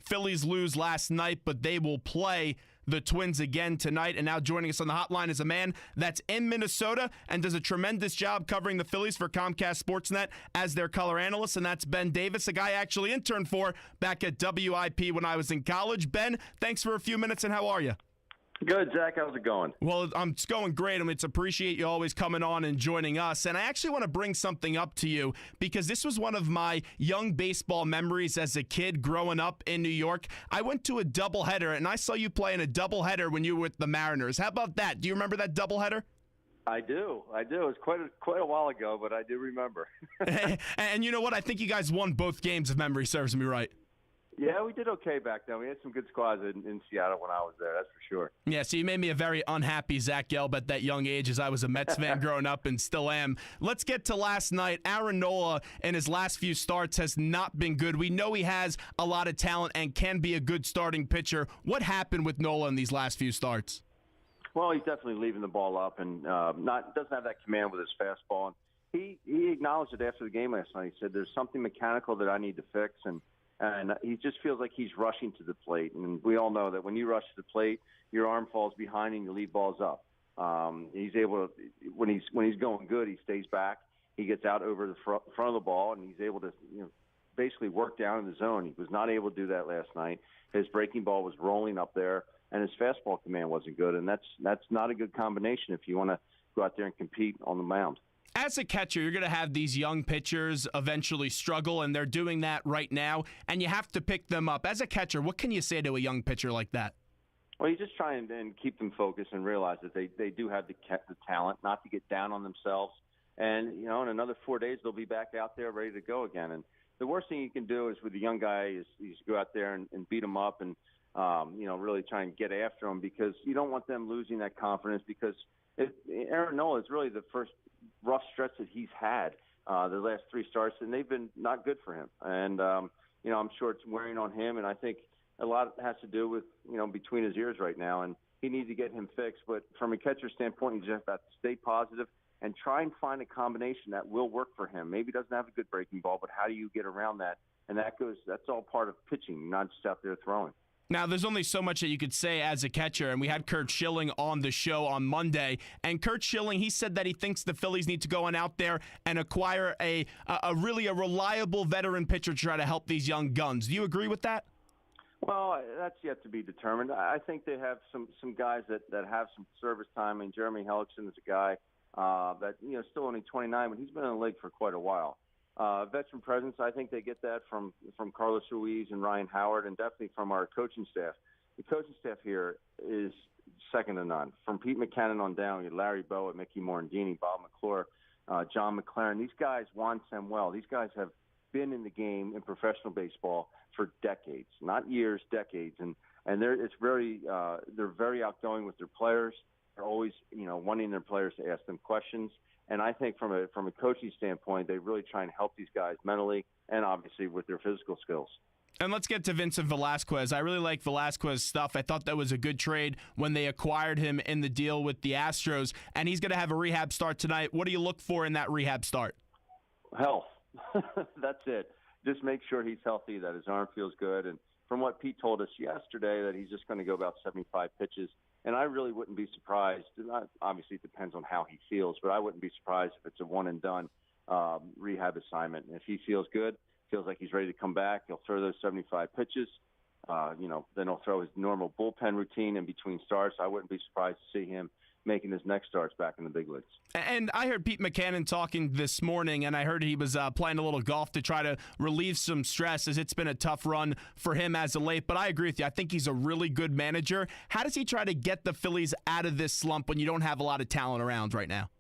Phillies lose last night, but they will play the Twins again tonight. And now joining us on the hotline is a man that's in Minnesota and does a tremendous job covering the Phillies for Comcast Sportsnet as their color analyst, and that's Ben Davis, a guy I actually interned for back at WIP when I was in college. Ben, thanks for a few minutes, and how are you? Good, Zach. How's it going? Well, it's going great. It's appreciate you always coming on and joining us. And I actually want to bring something up to you because this was one of my young baseball memories as a kid growing up in New York. I went to a doubleheader, and I saw you play in a doubleheader when you were with the Mariners. How about that? Do you remember that doubleheader? I do. It was quite a while ago, but I do remember. And you know what? I think you guys won both games, if memory serves me right. Yeah, we did okay back then. We had some good squads in Seattle when I was there, that's for sure. Yeah, so you made me a very unhappy Zach Gelb at that young age as I was a Mets fan growing up and still am. Let's get to last night. Aaron Nola in his last few starts has not been good. We know he has a lot of talent and can be a good starting pitcher. What happened with Nola in these last few starts? Well, he's definitely leaving the ball up and doesn't have that command with his fastball. And he acknowledged it after the game last night. He said, there's something mechanical that I need to fix, and he just feels like he's rushing to the plate. And we all know that when you rush to the plate, your arm falls behind and you lead balls up. He's able to, when he's going good, he stays back. He gets out over the front of the ball, and he's able to basically work down in the zone. He was not able to do that last night. His breaking ball was rolling up there, and his fastball command wasn't good. And that's not a good combination if you want to go out there and compete on the mound. As a catcher, you're going to have these young pitchers eventually struggle, and they're doing that right now, and you have to pick them up. As a catcher, what can you say to a young pitcher like that? Well, you just try and keep them focused and realize that they do have the talent, not to get down on themselves. And, in another 4 days, they'll be back out there ready to go again. And the worst thing you can do is with a young guy is go out there and beat him up and, really try and get after him, because you don't want them losing that confidence, because Aaron Nola is really the first rough stretch that he's had the last three starts, and they've been not good for him. And, I'm sure it's wearing on him, and I think a lot has to do with, between his ears right now, and he needs to get him fixed. But from a catcher standpoint, you just have to stay positive and try and find a combination that will work for him. Maybe he doesn't have a good breaking ball, but how do you get around that? And that's all part of pitching, not just out there throwing. Now, there's only so much that you could say as a catcher, and we had Curt Schilling on the show on Monday, and Curt Schilling, he said that he thinks the Phillies need to go on out there and acquire a really reliable veteran pitcher to try to help these young guns. Do you agree with that? Well, that's yet to be determined. I think they have some guys that have some service time. I mean, Jeremy Hellickson is a guy that, still only 29, but he's been in the league for quite a while. Veteran presence, I think they get that from Carlos Ruiz and Ryan Howard, and definitely from our coaching staff. The coaching staff here is second to none. From Pete McKinnon on down, you had Larry Bowa, Mickey Morandini, Bob McClure, John McLaren. These guys want them well. These guys have been in the game in professional baseball for decades, not years, decades, and they're very outgoing with their players. They're always wanting their players to ask them questions. And I think from a coaching standpoint, they really try and help these guys mentally and obviously with their physical skills. And let's get to Vincent Velasquez. I really like Velasquez's stuff. I thought that was a good trade when they acquired him in the deal with the Astros. And he's going to have a rehab start tonight. What do you look for in that rehab start? Health. That's it. Just make sure he's healthy, that his arm feels good. And from what Pete told us yesterday, that he's just going to go about 75 pitches. And I really wouldn't be surprised. Obviously, it depends on how he feels, but I wouldn't be surprised if it's a one-and-done rehab assignment. And if he feels good, feels like he's ready to come back, he'll throw those 75 pitches. Then he'll throw his normal bullpen routine in between starts. I wouldn't be surprised to see him making his next starts back in the big leagues. And I heard Pete McKinnon talking this morning, and I heard he was playing a little golf to try to relieve some stress, as it's been a tough run for him as of late. But I agree with you. I think he's a really good manager. How does he try to get the Phillies out of this slump when you don't have a lot of talent around right now?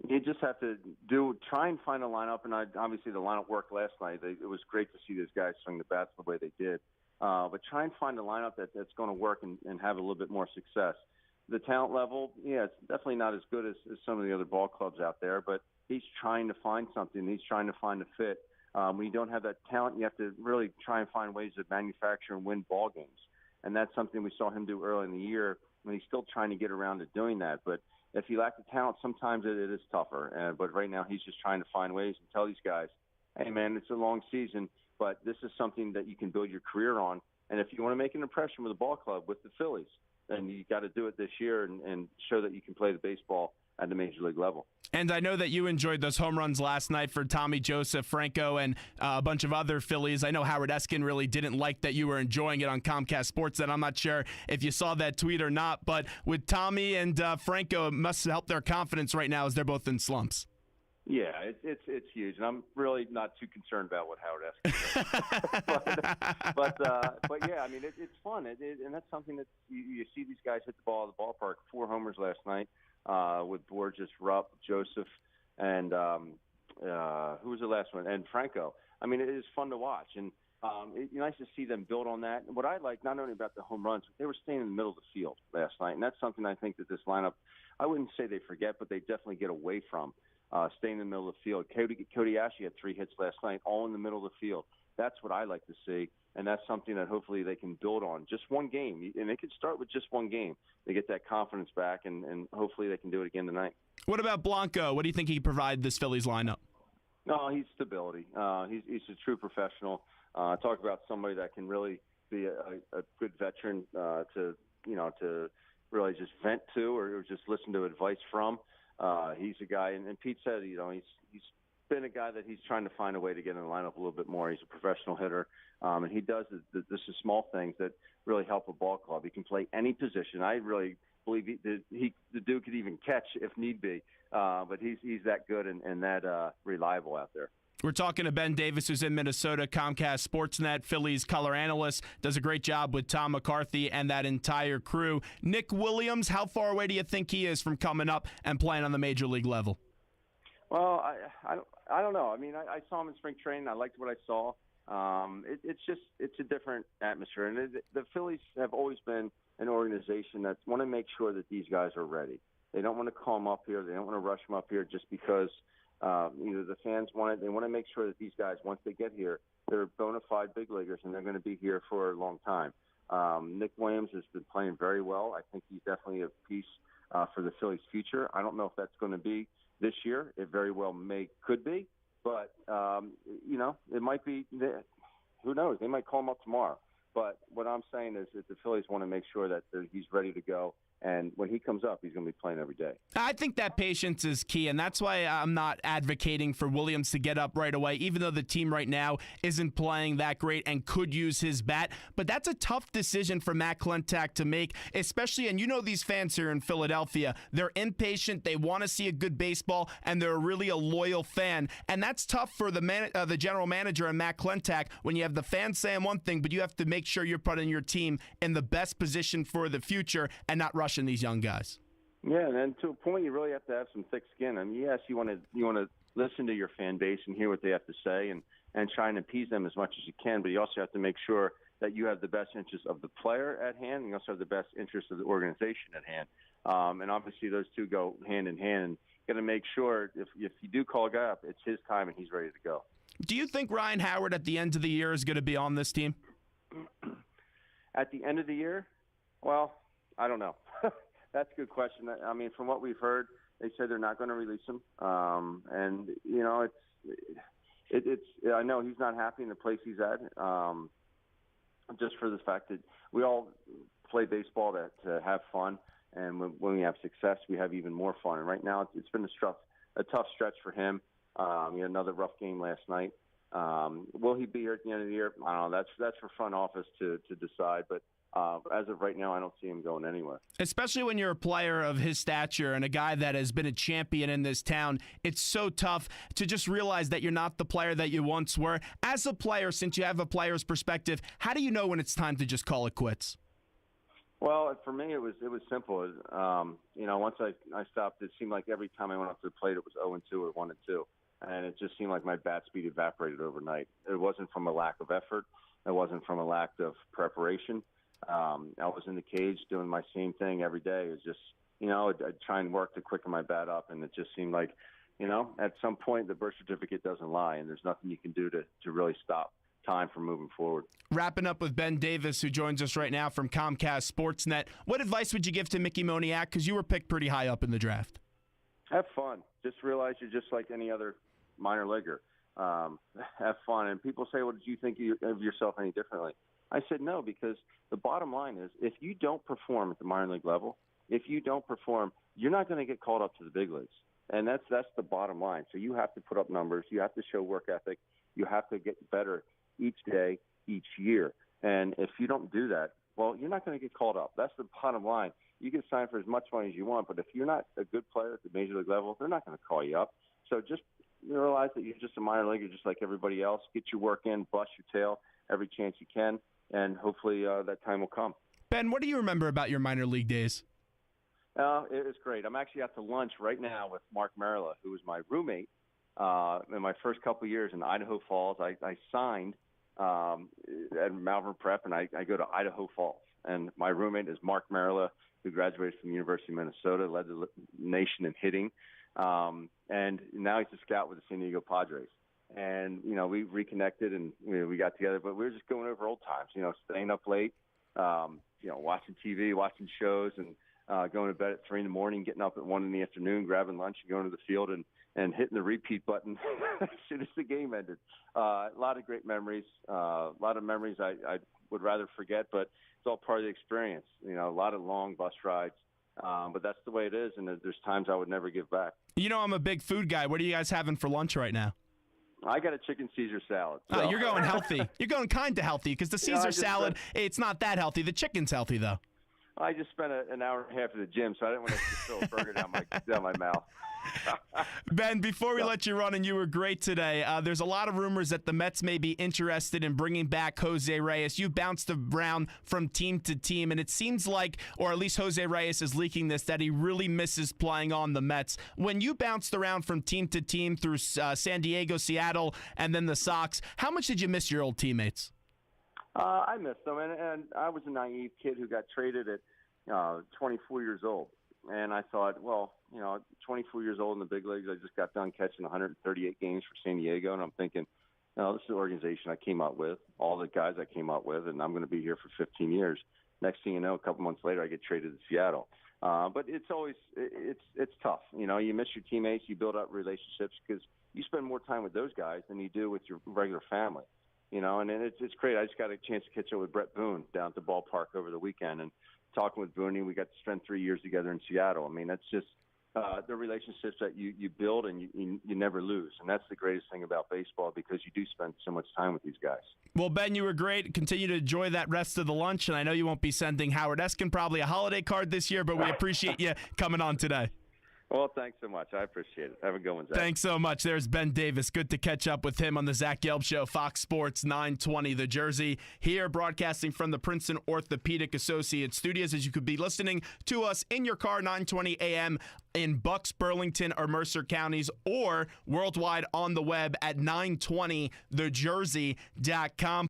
You just have to try and find a lineup, and obviously the lineup worked last night. It was great to see those guys swing the bats the way they did. But try and find a lineup that's going to work and have a little bit more success. The talent level, it's definitely not as good as some of the other ball clubs out there, but he's trying to find something. He's trying to find a fit. When you don't have that talent, you have to really try and find ways to manufacture and win ball games. And that's something we saw him do early in the year when he's still trying to get around to doing that. But if you lack the talent, sometimes it is tougher. But right now he's just trying to find ways and tell these guys, hey, man, it's a long season, but this is something that you can build your career on. And if you want to make an impression with the ball club, with the Phillies, then you got to do it this year and show that you can play the baseball at the major league level. And I know that you enjoyed those home runs last night for Tommy, Joseph, Franco, and a bunch of other Phillies. I know Howard Eskin really didn't like that you were enjoying it on Comcast Sports, and I'm not sure if you saw that tweet or not, but with Tommy and Franco, it must help their confidence right now as they're both in slumps. Yeah, it's huge, and I'm really not too concerned about what Howard Eskin does. but yeah, I mean it's fun, and that's something that you see these guys hit the ball at the ballpark. 4 homers last night with Borges, Rupp, Joseph, and who was the last one? And Franco. I mean, it is fun to watch, and it's nice to see them build on that. And what I like not only about the home runs, but they were staying in the middle of the field last night, and that's something I think that this lineup, I wouldn't say they forget, but they definitely get away from. Staying in the middle of the field. Cody Ashley had 3 hits last night, all in the middle of the field. That's what I like to see, and that's something that hopefully they can build on. Just one game, and they could start with just one game. They get that confidence back, and hopefully they can do it again tonight. What about Blanco? What do you think he can provide this Phillies lineup? No, he's stability. He's a true professional. Talk about somebody that can really be a good veteran to really just vent to or just listen to advice from. He's a guy, and Pete said, he's been a guy that he's trying to find a way to get in the lineup a little bit more. He's a professional hitter, and he does the small things that really help a ball club. He can play any position. I really believe the dude could even catch if need be, but he's that good and that reliable out there. We're talking to Ben Davis, who's in Minnesota, Comcast Sportsnet, Phillies color analyst, does a great job with Tom McCarthy and that entire crew. Nick Williams, how far away do you think he is from coming up and playing on the major league level? Well, I don't know. I mean, I saw him in spring training. I liked what I saw. It's a different atmosphere. And the Phillies have always been an organization that want to make sure that these guys are ready. They don't want to call them up here. They don't want to rush them up here just because the fans want it. They want to make sure that these guys, once they get here, they're bona fide big leaguers and they're going to be here for a long time. Nick Williams has been playing very well. I think he's definitely a piece for the Phillies' future. I don't know if that's going to be this year. It very well could be, but it might be. Who knows? They might call him up tomorrow. But what I'm saying is that the Phillies want to make sure that he's ready to go. And when he comes up, he's going to be playing every day. I think that patience is key, and that's why I'm not advocating for Williams to get up right away, even though the team right now isn't playing that great and could use his bat. But that's a tough decision for Matt Klentak to make, especially, and these fans here in Philadelphia, they're impatient, they want to see a good baseball, and they're really a loyal fan. And that's tough for the general manager and Matt Klentak when you have the fans saying one thing, but you have to make sure you're putting your team in the best position for the future and not rushing these young guys. Yeah, and to a point, you really have to have some thick skin. I mean, yes, you want to listen to your fan base and hear what they have to say and try and appease them as much as you can, but you also have to make sure that you have the best interest of the player at hand, and you also have the best interest of the organization at hand. And obviously, those two go hand in hand. And you got to make sure if you do call a guy up, it's his time and he's ready to go. Do you think Ryan Howard at the end of the year is going to be on this team? At the end of the year? Well, I don't know. That's a good question. I mean, from what we've heard, they said they're not going to release him. And it's. I know he's not happy in the place he's at. Just for the fact that we all play baseball to have fun, and when we have success, we have even more fun. And right now, it's been a tough stretch for him. He had another rough game last night. Will he be here at the end of the year? I don't know. That's for front office to decide, but. As of right now, I don't see him going anywhere. Especially when you're a player of his stature and a guy that has been a champion in this town, it's so tough to just realize that you're not the player that you once were. As a player, since you have a player's perspective, how do you know when it's time to just call it quits? Well, for me, it was simple. Once I stopped, it seemed like every time I went up to the plate, it was 0-2 or 1-2. And it just seemed like my bat speed evaporated overnight. It wasn't from a lack of effort. It wasn't from a lack of preparation. I was in the cage doing my same thing every day. It was just, I'd try and work to quicken my bat up, and it just seemed like, at some point the birth certificate doesn't lie, and there's nothing you can do to really stop time from moving forward. Wrapping up with Ben Davis, who joins us right now from Comcast Sportsnet. What advice would you give to Mickey Moniak? Because you were picked pretty high up in the draft. Have fun. Just realize you're just like any other minor leaguer. Have fun. And people say, well, did you think of yourself any differently? I said no, because the bottom line is if you don't perform at the minor league level, if you don't perform, you're not going to get called up to the big leagues. And that's the bottom line. So you have to put up numbers. You have to show work ethic. You have to get better each day, each year. And if you don't do that, well, you're not going to get called up. That's the bottom line. You can sign for as much money as you want, but if you're not a good player at the major league level, they're not going to call you up. So just realize that you're just a minor leaguer just like everybody else. Get your work in, bust your tail every chance you can, and hopefully that time will come. Ben, what do you remember about your minor league days? It was great. I'm actually out to lunch right now with Mark Marilla, who was my roommate in my first couple of years in Idaho Falls. I signed at Malvern Prep, and I go to Idaho Falls. And my roommate is Mark Marilla, who graduated from the University of Minnesota, led the nation in hitting. And now he's a scout with the San Diego Padres. And, we reconnected and we got together, but we were just going over old times, staying up late, watching TV, watching shows, and going to bed at 3 a.m, getting up at 1 p.m, grabbing lunch and going to the field and hitting the repeat button as soon as the game ended. A lot of great memories, a lot of memories I would rather forget, but it's all part of the experience. A lot of long bus rides, but that's the way it is, and there's times I would never give back. I'm a big food guy. What are you guys having for lunch right now? I got a chicken Caesar salad. So. You're going healthy. You're going kind of healthy because the Caesar salad, it's not that healthy. The chicken's healthy, though. I just spent an hour and a half at the gym, so I didn't want to throw a burger down my mouth. Ben, before we let you run, and you were great today, there's a lot of rumors that the Mets may be interested in bringing back Jose Reyes. You bounced around from team to team, and it seems like, or at least Jose Reyes is leaking this, that he really misses playing on the Mets. When you bounced around from team to team through San Diego, Seattle, and then the Sox, how much did you miss your old teammates? I missed them, and I was a naive kid who got traded at 24 years old. And I thought, 24 years old in the big leagues, I just got done catching 138 games for San Diego, and I'm thinking, this is the organization I came up with, all the guys I came up with, and I'm going to be here for 15 years. Next thing you know, a couple months later, I get traded to Seattle. But it's always it's tough. You miss your teammates, you build up relationships because you spend more time with those guys than you do with your regular family. And it's great. I just got a chance to catch up with Brett Boone down at the ballpark over the weekend, and talking with Boone, we got to spend 3 years together in Seattle. I mean, that's just the relationships that you build and you never lose. And that's the greatest thing about baseball because you do spend so much time with these guys. Well, Ben, you were great. Continue to enjoy that rest of the lunch. And I know you won't be sending Howard Eskin probably a holiday card this year, but we appreciate you coming on today. Well, thanks so much. I appreciate it. Have a good one, Zach. Thanks so much. There's Ben Davis. Good to catch up with him on the Zach Gelb Show, Fox Sports 920 The Jersey. Here, broadcasting from the Princeton Orthopedic Associates studios, as you could be listening to us in your car, 920 a.m. in Bucks, Burlington, or Mercer counties, or worldwide on the web at 920thejersey.com.